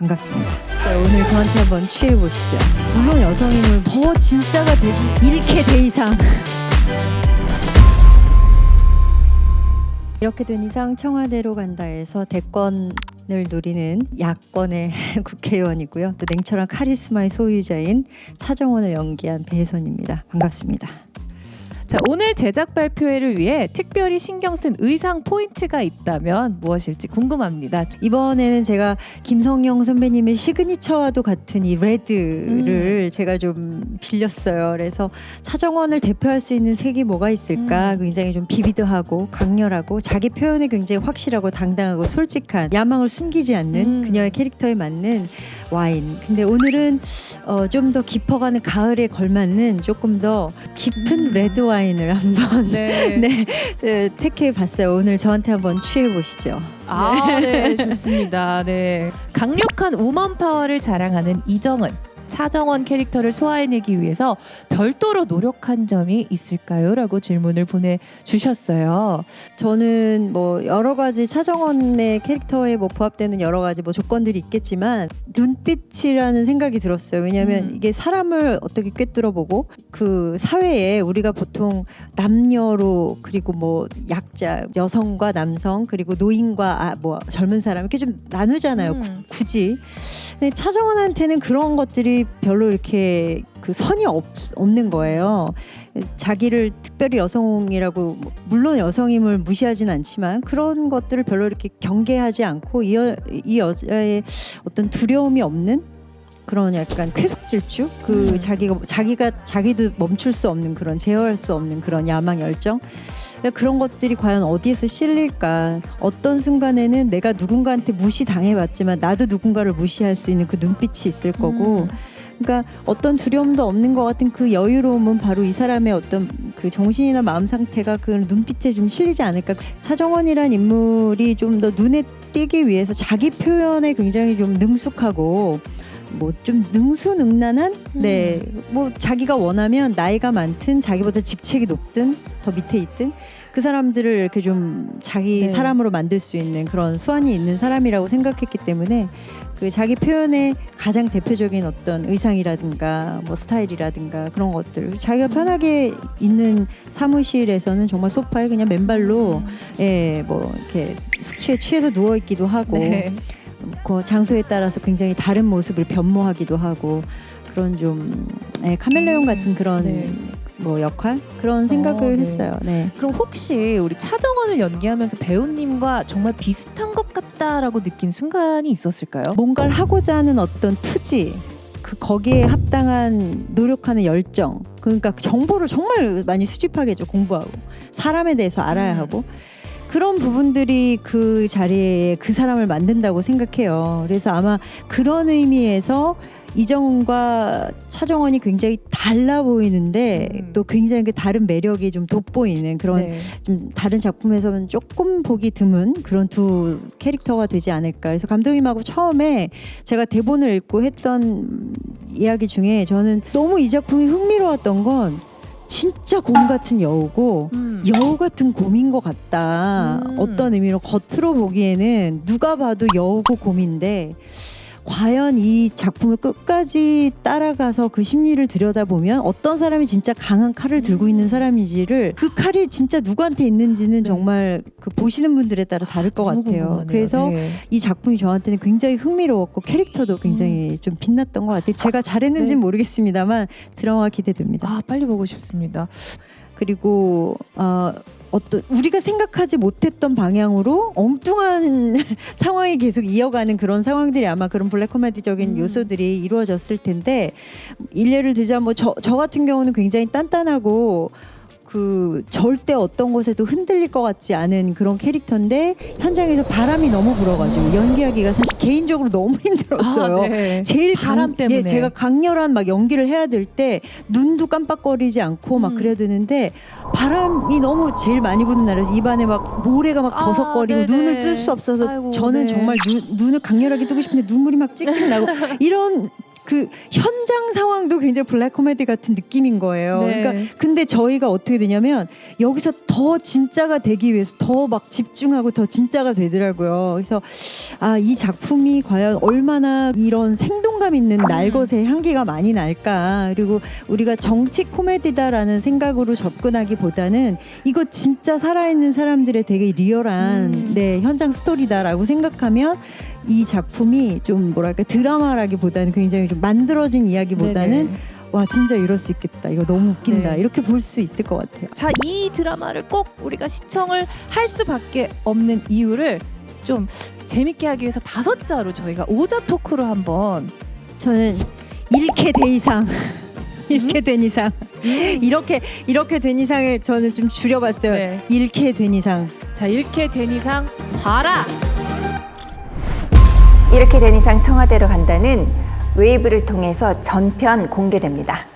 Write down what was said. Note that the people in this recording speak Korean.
반갑습니다. 자, 오늘 저한테 한번 취해보시죠. 물론 여성임을 더 진짜가 되기 1K 대 이상. 이렇게 된 이상 청와대로 간다에서 대권을 누리는 야권의 국회의원이고요. 또 냉철한 카리스마의 소유자인 차정원을 연기한 배혜선입니다. 반갑습니다. 자, 오늘 제작 발표회를 위해 특별히 신경 쓴 의상 포인트가 있다면 무엇일지 궁금합니다. 이번에는 제가 김성영 선배님의 시그니처와도 같은 이 레드를 제가 좀 빌렸어요. 그래서 차정원을 대표할 수 있는 색이 뭐가 있을까? 굉장히 좀 비비드하고 강렬하고 자기 표현에 굉장히 확실하고 당당하고 솔직한 야망을 숨기지 않는 그녀의 캐릭터에 맞는 와인. 근데 오늘은 좀 더 깊어가는 가을에 걸맞는 조금 더 깊은 레드 와인을 한번 네, 택해봤어요. 오늘 저한테 한번 취해보시죠. 네, 좋습니다. 네, 강력한 우먼 파워를 자랑하는 이정은, 차정원 캐릭터를 소화해내기 위해서 별도로 노력한 점이 있을까요? 라고 질문을 보내주셨어요. 저는 뭐 여러 가지 차정원의 캐릭터에 뭐 부합되는 여러 가지 뭐 조건들이 있겠지만 눈빛이라는 생각이 들었어요. 왜냐하면 이게 사람을 어떻게 꿰뚫어보고 그 사회에 우리가 보통 남녀로 그리고 뭐 약자, 여성과 남성 그리고 노인과 뭐 젊은 사람 이렇게 좀 나누잖아요. 굳이. 근데 차정원한테는 그런 것들이 별로 이렇게 그 선이 없는 거예요. 자기를 특별히 여성이라고 물론 여성임을 무시하진 않지만 그런 것들을 별로 이렇게 경계하지 않고 이 여자의 어떤 두려움이 없는 그런 약간 쾌속질주 그 자기도 멈출 수 없는 그런 제어할 수 없는 그런 야망 열정 그런 것들이 과연 어디에서 실릴까. 어떤 순간에는 내가 누군가한테 무시당해봤지만 나도 누군가를 무시할 수 있는 그 눈빛이 있을 거고 그러니까 어떤 두려움도 없는 것 같은 그 여유로움은 바로 이 사람의 어떤 그 정신이나 마음 상태가 그 눈빛에 좀 실리지 않을까. 차정원이란 인물이 좀 더 눈에 띄기 위해서 자기 표현에 굉장히 좀 능숙하고 뭐 좀 능수능란한 뭐 자기가 원하면 나이가 많든 자기보다 직책이 높든 더 밑에 있든 그 사람들을 이렇게 좀 자기 사람으로 만들 수 있는 그런 수완이 있는 사람이라고 생각했기 때문에 그 자기 표현의 가장 대표적인 어떤 의상이라든가 뭐 스타일이라든가 그런 것들 자기가 편하게 있는 사무실에서는 정말 소파에 그냥 맨발로 뭐 이렇게 숙취에 취해서 누워 있기도 하고 그 장소에 따라서 굉장히 다른 모습을 변모하기도 하고 그런 좀 카멜레온 같은 그런 뭐 역할 그런 생각을 했어요. 네. 그럼 혹시 우리 차정원을 연기하면서 배우님과 정말 비슷한 것 같다라고 느낀 순간이 있었을까요? 뭔가를 하고자 하는 어떤 투지 그 거기에 합당한 노력하는 열정 그러니까 정보를 정말 많이 수집하게 해줘. 공부하고 사람에 대해서 알아야 하고 그런 부분들이 그 자리에 그 사람을 만든다고 생각해요. 그래서 아마 그런 의미에서 이정은과 차정원이 굉장히 달라 보이는데 또 굉장히 그 다른 매력이 좀 돋보이는 그런 좀 다른 작품에서는 조금 보기 드문 그런 두 캐릭터가 되지 않을까. 그래서 감독님하고 처음에 제가 대본을 읽고 했던 이야기 중에 저는 너무 이 작품이 흥미로웠던 건 진짜 곰 같은 여우고 여우 같은 곰인 것 같다. 어떤 의미로 겉으로 보기에는 누가 봐도 여우고 곰인데 과연 이 작품을 끝까지 따라가서 그 심리를 들여다보면 어떤 사람이 진짜 강한 칼을 들고 있는 사람인지를 그 칼이 진짜 누구한테 있는지는 정말 그 보시는 분들에 따라 다를 것 같아요. 궁금하네요. 그래서 이 작품이 저한테는 굉장히 흥미로웠고 캐릭터도 굉장히 좀 빛났던 것 같아요. 제가 잘했는지는 모르겠습니다만 드라마 기대됩니다. 빨리 보고 싶습니다. 그리고 어떤 우리가 생각하지 못했던 방향으로 엉뚱한 상황이 계속 이어가는 그런 상황들이 아마 그런 블랙 코미디적인 요소들이 이루어졌을 텐데 일례를 들자면 뭐 저 같은 경우는 굉장히 단단하고 그 절대 어떤 것에도 흔들릴 것 같지 않은 그런 캐릭터인데 현장에서 바람이 너무 불어가지고 연기하기가 사실 개인적으로 너무 힘들었어요. 제일 바람 때문에 제가 강렬한 막 연기를 해야 될 때 눈도 깜빡거리지 않고 막 그래야 되는데 바람이 너무 제일 많이 부는 날에서 입안에 막 모래가 막 버석거리고 눈을 뜰 수 없어서 저는 정말 눈을 강렬하게 뜨고 싶은데 눈물이 막 찍찍 나고 이런 그 현장 상황도 굉장히 블랙 코미디 같은 느낌인 거예요. 네. 그러니까 근데 저희가 어떻게 되냐면 여기서 더 진짜가 되기 위해서 더 막 집중하고 더 진짜가 되더라고요. 그래서 이 작품이 과연 얼마나 이런 생동감 있는 날것의 향기가 많이 날까. 그리고 우리가 정치 코미디다라는 생각으로 접근하기보다는 이거 진짜 살아있는 사람들의 되게 리얼한 현장 스토리다라고 생각하면 이 작품이 좀 뭐랄까 드라마라기보다는 굉장히 좀 만들어진 이야기보다는 네네. 와 진짜 이럴 수 있겠다, 이거 너무 웃긴다, 네. 이렇게 볼 수 있을 것 같아요. 자, 이 드라마를 꼭 우리가 시청을 할 수밖에 없는 이유를 좀 재밌게 하기 위해서 5자로 저희가 오자 토크로 한번 저는 잃게 된 이상 잃게 된 이상 이렇게 된 이상을 저는 좀 줄여봤어요. 네. 잃게 된 이상. 자, 잃게 된 이상 봐라. 이렇게 된 이상 청와대로 간다는 웨이브를 통해서 전편 공개됩니다.